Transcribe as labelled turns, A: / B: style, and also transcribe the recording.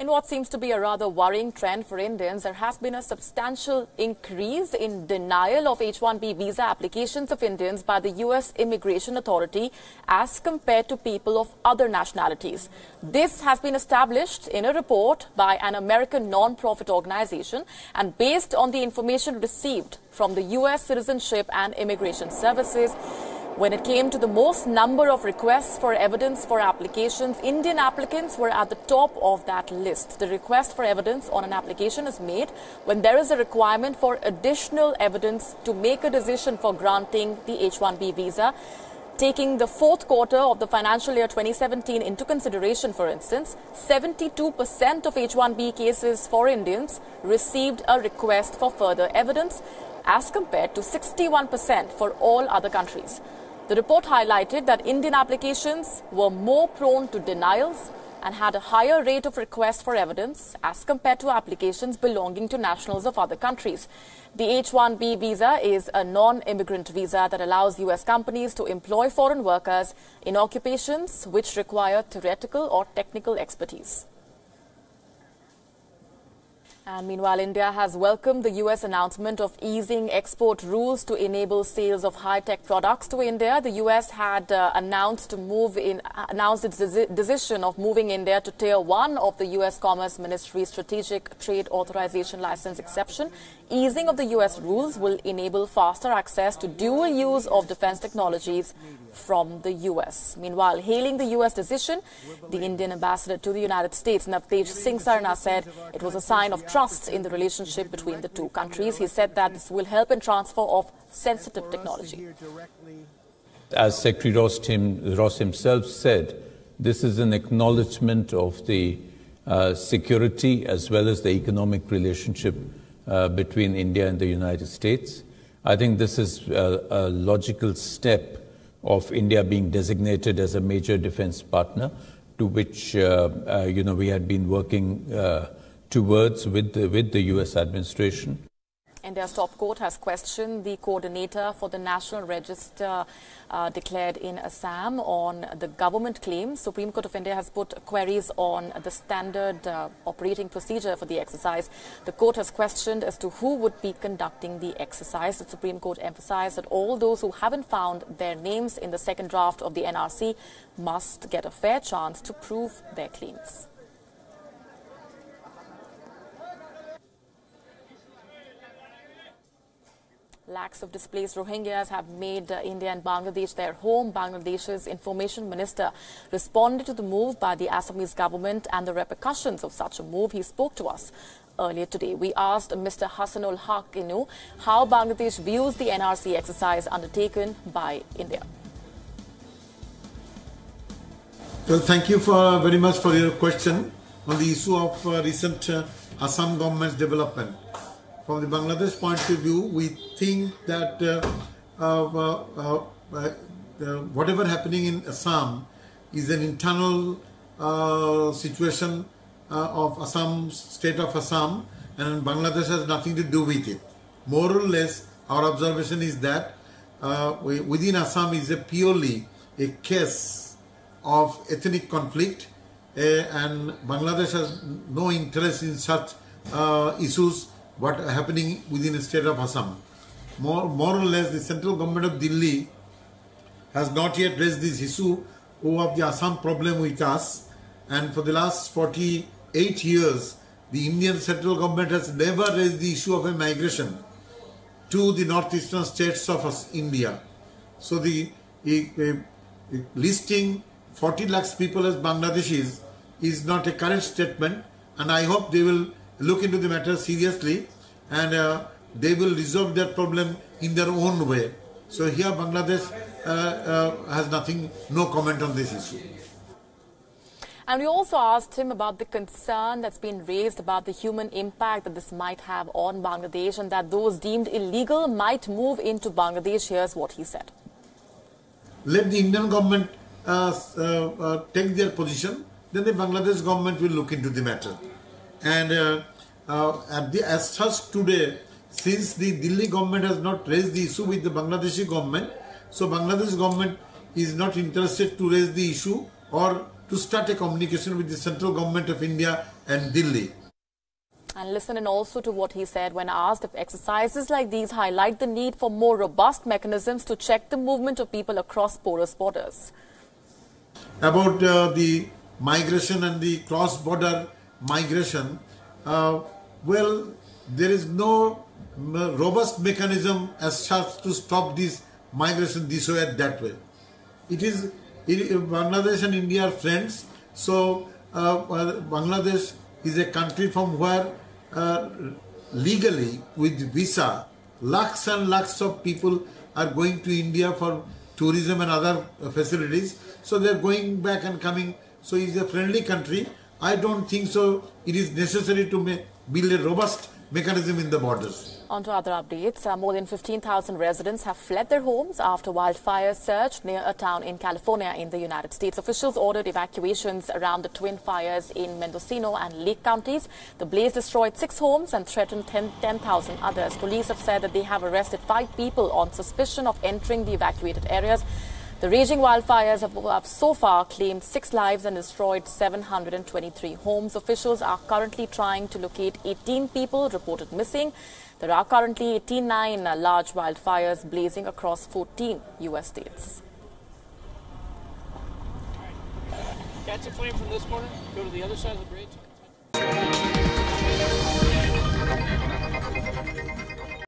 A: what seems to be a rather worrying trend for Indians, there has been a substantial increase in denial of H-1B visa applications of Indians by the US Immigration Authority as compared to people of other nationalities. This has been established in a report by an American non-profit organization and based on the information received from the US Citizenship and Immigration Services. When it came to the most number of requests for evidence for applications, Indian applicants were at the top of that list. The request for evidence on an application is made when there is a requirement for additional evidence to make a decision for granting the H-1B visa. Taking the fourth quarter of the financial year 2017 into consideration, for instance, 72% of H-1B cases for Indians received a request for further evidence as compared to 61% for all other countries. The report highlighted that Indian applications were more prone to denials and had a higher rate of requests for evidence as compared to applications belonging to nationals of other countries. The H-1B visa is a non-immigrant visa that allows US companies to employ foreign workers in occupations which require theoretical or technical expertise. And meanwhile, India has welcomed the US announcement of easing export rules to enable sales of high-tech products to India. The US had announced its decision of moving India to Tier 1 of the US Commerce Ministry's Strategic Trade Authorization License exception. Easing of the US rules will enable faster access to dual use of defense technologies from the US. Meanwhile, hailing the US decision, the Indian ambassador to the United States, Navtej Singh Sarna, said it was a sign of trust in the relationship between the two countries. He said that this will help in transfer of sensitive technology.
B: As Secretary Ross himself said, this is an acknowledgement of the security as well as the economic relationship between India and the United States. I think this is a logical step of India being designated as a major defense partner, to which we had been working towards with the US administration.
A: India's top court has questioned the coordinator for the National Register declared in Assam on the government claims. Supreme Court of India has put queries on the standard operating procedure for the exercise. The court has questioned as to who would be conducting the exercise. The Supreme Court emphasized that all those who haven't found their names in the second draft of the NRC must get a fair chance to prove their claims. Lakhs of displaced Rohingyas have made India and Bangladesh their home. Bangladesh's information minister responded to the move by the Assamese government and the repercussions of such a move. He spoke to us earlier today. We asked Mr. Hassanul Haq Inu how Bangladesh views the NRC exercise undertaken by India.
C: Well, thank you very much for your question on the issue of recent Assam government's development. From the Bangladesh point of view, we think that whatever happening in Assam is an internal situation of Assam, state of Assam, and Bangladesh has nothing to do with it. More or less, our observation is that within Assam is purely a case of ethnic conflict, and Bangladesh has no interest in such issues what are happening within the state of Assam. More or less, the central government of Delhi has not yet raised this issue of the Assam problem with us, and for the last 48 years, the Indian central government has never raised the issue of a migration to the northeastern states of India. So the listing 40 lakhs people as Bangladeshis is not a correct statement, and I hope they will look into the matter seriously and they will resolve their problem in their own way. So here Bangladesh has no comment on this issue.
A: And we also asked him about the concern that's been raised about the human impact that this might have on Bangladesh and that those deemed illegal might move into Bangladesh. Here's what he said.
C: Let the Indian government take their position, then the Bangladesh government will look into the matter. And as such today, since the Delhi government has not raised the issue with the Bangladeshi government, so Bangladesh government is not interested to raise the issue or to start a communication with the central government of India and Delhi.
A: And listen in also to what he said when asked if exercises like these highlight the need for more robust mechanisms to check the movement of people across porous borders.
C: About the migration and the cross-border migration, well, there is no robust mechanism as such to stop this migration this way and that way. Bangladesh and India are friends, so Bangladesh is a country from where legally with visa lakhs and lakhs of people are going to India for tourism and other facilities, so they are going back and coming, so it is a friendly country. I don't think so it is necessary to build a robust mechanism in the borders.
A: On to other updates. More than 15,000 residents have fled their homes after wildfires surged near a town in California in the United States. Officials ordered evacuations around the twin fires in Mendocino and Lake counties. The blaze destroyed 6 homes and threatened 10,000 others. Police have said that they have arrested 5 people on suspicion of entering the evacuated areas. The raging wildfires have so far claimed 6 lives and destroyed 723 homes. Officials are currently trying to locate 18 people reported missing. There are currently 89 large wildfires blazing across 14 U.S. states.
D: Catch a flame from this corner, go to the other side of the bridge.